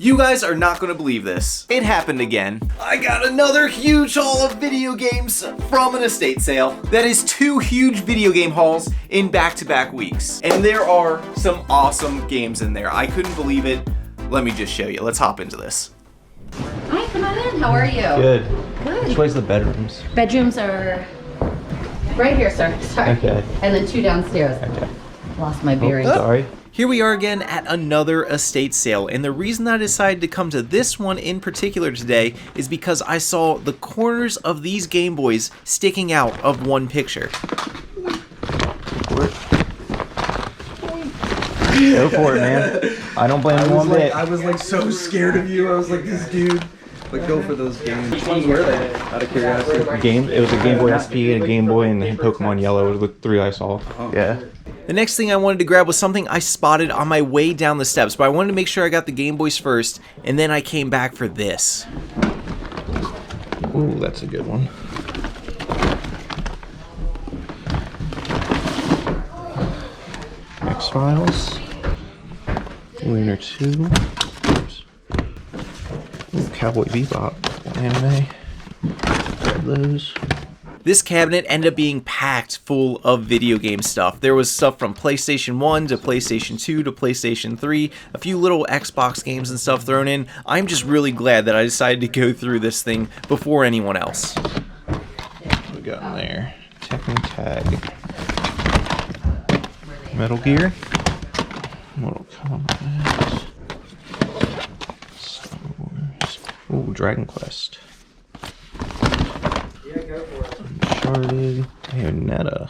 You guys are not going to believe this. It happened again. I got another huge haul of video games from an estate sale. That is 2 huge video game hauls in back-to-back weeks. And there are some awesome games in there. I couldn't believe it. Let me just show you. Let's hop into this. Hi, come on in. How are you? Good. Good. Which way's the bedrooms? Bedrooms are right here, sir. Sorry. Okay. And then 2 downstairs. Okay. Lost my bearings. Sorry. Here we are again at another estate sale, and the reason I decided to come to this one in particular today is because I saw the corners of these Game Boys sticking out of one picture. Go for it, man. I don't blame you one bit. I was like so scared of you. I was like, this dude. But go for those games. Which ones were they? Out of curiosity. It was a Game Boy SP, a Game Boy, and Pokemon Yellow. It was the 3 I saw. Oh. Yeah. The next thing I wanted to grab was something I spotted on my way down the steps, but I wanted to make sure I got the Game Boys first, and then I came back for this. Ooh, that's a good one. X-Files. Lunar 2. Oops. Ooh, Cowboy Bebop. Anime. Grab those. This cabinet ended up being packed full of video game stuff. There was stuff from PlayStation 1 to PlayStation 2 to PlayStation 3, a few little Xbox games and stuff thrown in. I'm just really glad that I decided to go through this thing before anyone else. What we got in there? Tekken Tag. Metal Gear. Mortal Kombat. Star Wars. Ooh, Dragon Quest. Uncharted. Bayonetta.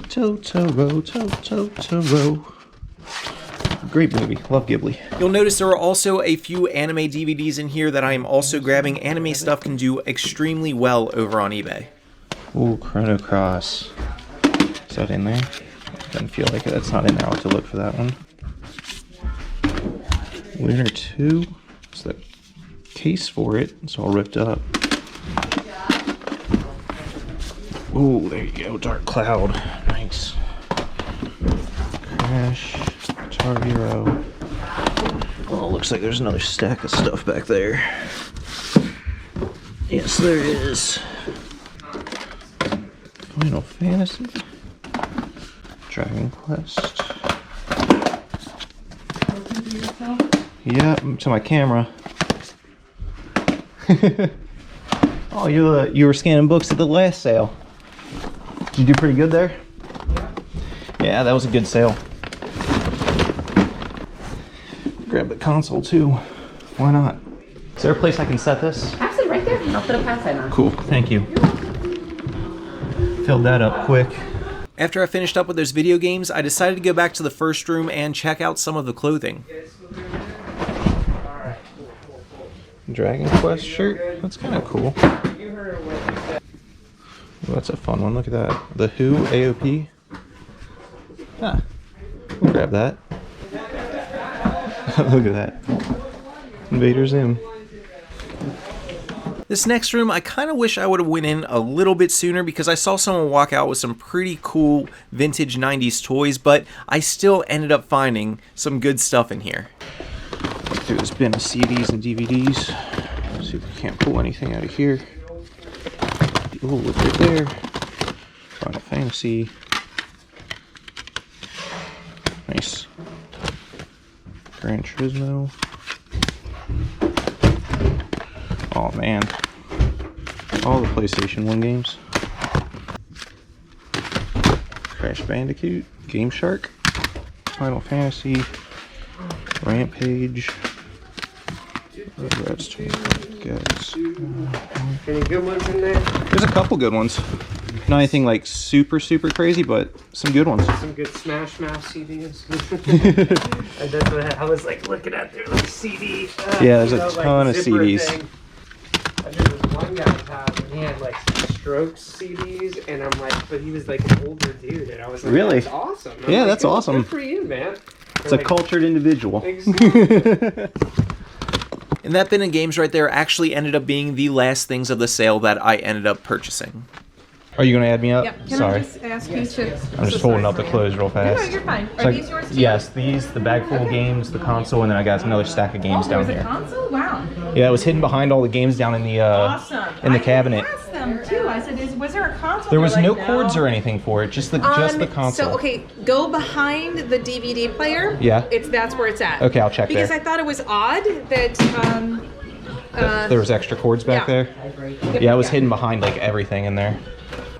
Totoro. Great movie. Love Ghibli. You'll notice there are also a few anime DVDs in here that I am also grabbing. Anime stuff can do extremely well over on eBay. Ooh, Chrono Cross. Is that in there? Doesn't feel like it. That's not in there. I'll have to look for that one. Lunar 2. It's the case for it. It's all ripped up. Ooh, there you go. Dark Cloud. Nice. Crash. Guitar Hero. Oh, looks like there's another stack of stuff back there. Yes, there is. Final Fantasy. Dragon Quest. Yeah, to my camera. Oh, you were scanning books at the last sale. Did you do pretty good there? Yeah, that was a good sale. Grab the console too. Why not? Is there a place I can set this? Absolutely, right there. I'll put a pass sign on. Cool, thank you. Filled that up quick. After I finished up with those video games, I decided to go back to the first room and check out some of the clothing. Dragon Quest shirt. That's kind of cool. Ooh, that's a fun one. Look at that. The Who AOP. Ah, we'll grab that. Look at that. Invader Zim. This next room, I kind of wish I would have went in a little bit sooner because I saw someone walk out with some pretty cool vintage 90s toys, but I still ended up finding some good stuff in here. Through this bin of CDs and DVDs. See if we can't pull anything out of here. Oh, look right there. Final Fantasy. Nice. Gran Turismo. Oh man. All the PlayStation 1 games. Crash Bandicoot. Game Shark. Final Fantasy. Rampage. That's 25 guys. Any good ones in there? There's a couple good ones. Not anything like super crazy, but some good ones. Some good Smash Mouth CDs. And that's what I was like looking at their like CD. Yeah, there's a ton of CDs. Thing. And there was one guy and he had like Strokes CDs, and I'm like, but he was like an older dude, and I was like, really? That's awesome. Yeah, like, that's awesome. Good for you, man. It's a cultured individual. Exactly. And that bin of games right there actually ended up being the last things of the sale that I ended up purchasing. Are you gonna add me up? Yep. Can Sorry. I just ask you to? I'm just holding up the clothes real No, fast. you're fine. It's Are these yours too? Yes, these, the bag full of games, the console, and then I got another stack of games down There's here. a console? Wow. Yeah, it was hidden behind all the games down in the Awesome. in the cabinet. I asked them too. I said, was there a console? There was They're no like, cords or anything for it, just the console. So okay, go behind the DVD player. Yeah. That's where it's at. Okay, I'll check because there. I thought it was odd that There was extra cords back yeah. there. Yeah, it was hidden behind like everything in there.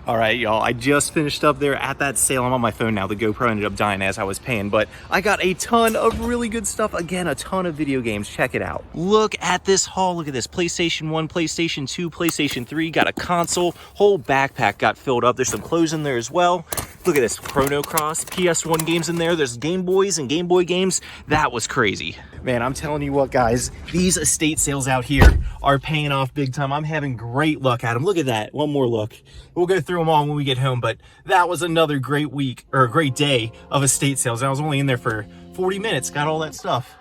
All right, y'all, I just finished up there at that sale. I'm on my phone now. The GoPro ended up dying as I was paying, but I got a ton of really good stuff. Again, a ton of video games. Check it out. Look at this haul. Look at this. PlayStation 1, PlayStation 2, PlayStation 3. Got a console. Whole backpack got filled up. There's some clothes in there as well. Look at this. Chrono Cross, PS1 games in there. There's Game Boys and Game Boy games. That was crazy. Man, I'm telling you what, guys. These estate sales out here are paying off big time. I'm having great luck at them. Look at that. One more look. We'll go through them all when we get home, but that was another great week, or a great day of estate sales. I was only in there for 40 minutes, got all that stuff.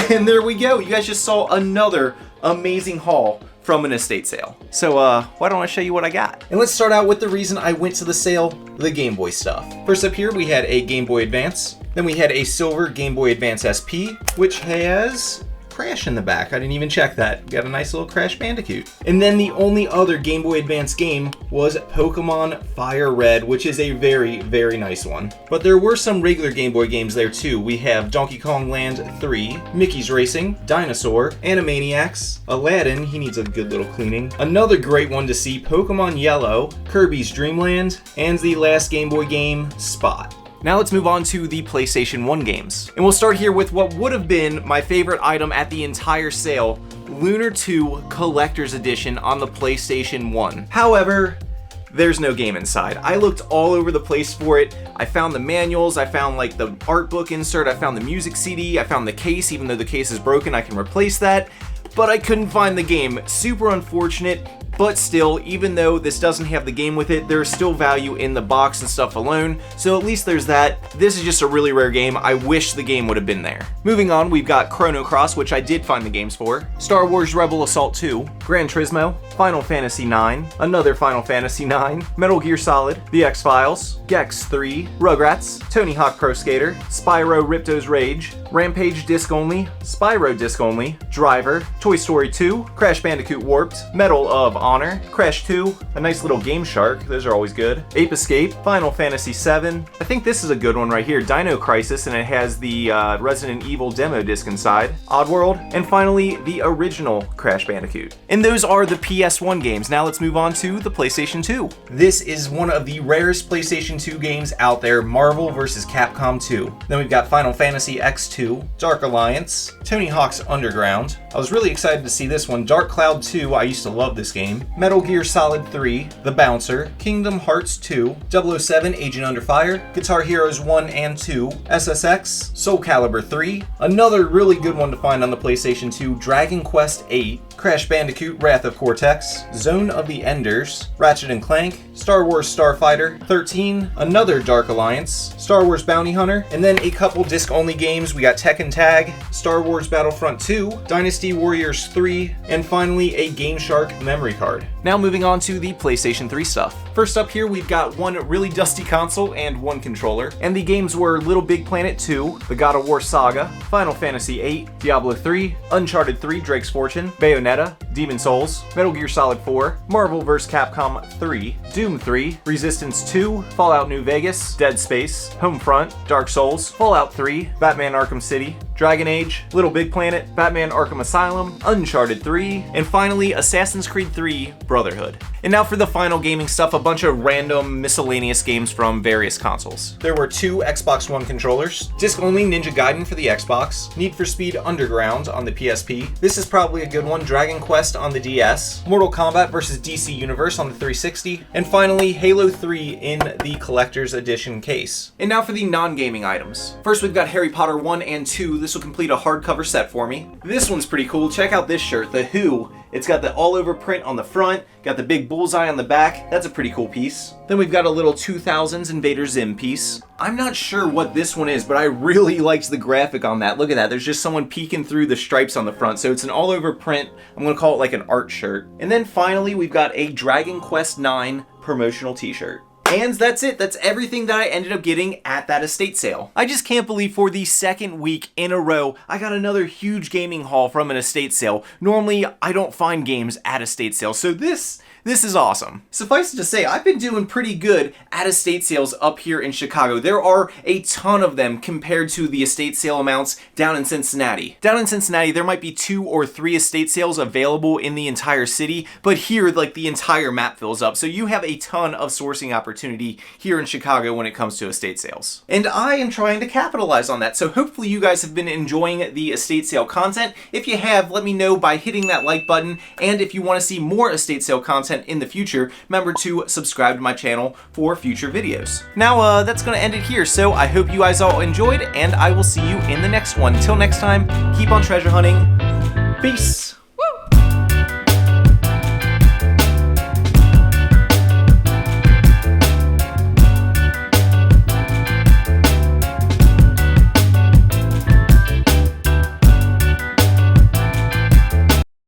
And there we go. You guys just saw another amazing haul from an estate sale. So why don't I show you what I got? And let's start out with the reason I went to the sale, the Game Boy stuff. First up here, we had a Game Boy Advance. Then we had a silver Game Boy Advance SP, which has Crash in the back. I didn't even check that. Got a nice little Crash Bandicoot. And then the only other Game Boy Advance game was Pokemon Fire Red, which is a very, very nice one. But there were some regular Game Boy games there too. We have Donkey Kong Land 3, Mickey's Racing, Dinosaur, Animaniacs, Aladdin, he needs a good little cleaning. Another great one to see, Pokemon Yellow, Kirby's Dream Land, and the last Game Boy game, Spot. Now let's move on to the PlayStation 1 games. And we'll start here with what would have been my favorite item at the entire sale, Lunar 2 Collector's Edition on the PlayStation 1. However, there's no game inside. I looked all over the place for it. I found the manuals, I found like the art book insert, I found the music CD, I found the case. Even though the case is broken, I can replace that. But I couldn't find the game. Super unfortunate. But still, even though this doesn't have the game with it, there's still value in the box and stuff alone, so at least there's that. This is just a really rare game. I wish the game would have been there. Moving on, we've got Chrono Cross, which I did find the games for, Star Wars Rebel Assault 2, Gran Turismo, Final Fantasy IX, another Final Fantasy IX, Metal Gear Solid, The X-Files, Gex 3, Rugrats, Tony Hawk Pro Skater, Spyro Ripto's Rage, Rampage Disc Only, Spyro Disc Only, Driver, Toy Story 2, Crash Bandicoot Warped, Medal of Honor, Crash 2, a nice little Game Shark, those are always good, Ape Escape, Final Fantasy 7, I think this is a good one right here, Dino Crisis, and it has the Resident Evil demo disc inside, Oddworld, and finally the original Crash Bandicoot. And those are the PS1 games. Now let's move on to the PlayStation 2. This is one of the rarest PlayStation 2 games out there, Marvel vs. Capcom 2. Then we've got Final Fantasy X2, Dark Alliance, Tony Hawk's Underground. I was really excited to see this one, Dark Cloud 2, I used to love this game. Metal Gear Solid 3, The Bouncer, Kingdom Hearts 2, 007 Agent Under Fire, Guitar Heroes 1 and 2, SSX, Soul Calibur 3, another really good one to find on the PlayStation 2, Dragon Quest 8, Crash Bandicoot Wrath of Cortex, Zone of the Enders, Ratchet & Clank, Star Wars Starfighter 13, another Dark Alliance, Star Wars Bounty Hunter, and then a couple disc-only games. We got Tekken Tag, Star Wars Battlefront 2, Dynasty Warriors 3, and finally a Game Shark memory card. Now moving on to the PlayStation 3 stuff. First up here, we've got one really dusty console and one controller, and the games were Little Big Planet 2, the God of War Saga, Final Fantasy 8, Diablo 3, Uncharted 3 Drake's Fortune, Bayonetta, Demon Souls, Metal Gear Solid 4, Marvel vs. Capcom 3, Doom 3, Resistance 2, Fallout New Vegas, Dead Space, Homefront, Dark Souls, Fallout 3, Batman Arkham City, Dragon Age, Little Big Planet, Batman Arkham Asylum, Uncharted 3, and finally Assassin's Creed 3 Brotherhood. And now for the final gaming stuff, a bunch of random miscellaneous games from various consoles. There were 2 Xbox One controllers, disc-only Ninja Gaiden for the Xbox, Need for Speed Underground on the PSP, this is probably a good one, Dragon Quest on the DS, Mortal Kombat vs. DC Universe on the 360, and finally Halo 3 in the Collector's Edition case. And now for the non-gaming items. First we've got Harry Potter 1 and 2, this will complete a hardcover set for me. This one's pretty cool. Check out this shirt, the Who. It's got the all over print on the front, got the big bullseye on the back. That's a pretty cool piece. Then we've got a little 2000s Invader Zim piece. I'm not sure what this one is, but I really liked the graphic on that. Look at that, there's just someone peeking through the stripes on the front. So it's an all over print. I'm gonna call it like an art shirt. And then finally, we've got a Dragon Quest IX promotional t-shirt. And that's it. That's everything that I ended up getting at that estate sale. I just can't believe for the second week in a row, I got another huge gaming haul from an estate sale. Normally, I don't find games at estate sales, so this is awesome. Suffice it to say, I've been doing pretty good at estate sales up here in Chicago. There are a ton of them compared to the estate sale amounts down in Cincinnati. Down in Cincinnati, there might be 2 or 3 estate sales available in the entire city, but here, like, the entire map fills up. So you have a ton of sourcing opportunity here in Chicago when it comes to estate sales. And I am trying to capitalize on that. So hopefully you guys have been enjoying the estate sale content. If you have, let me know by hitting that like button. And if you want to see more estate sale content in the future, remember to subscribe to my channel for future videos. Now, that's gonna end it here, so I hope you guys all enjoyed, and I will see you in the next one. Till next time, keep on treasure hunting. Peace!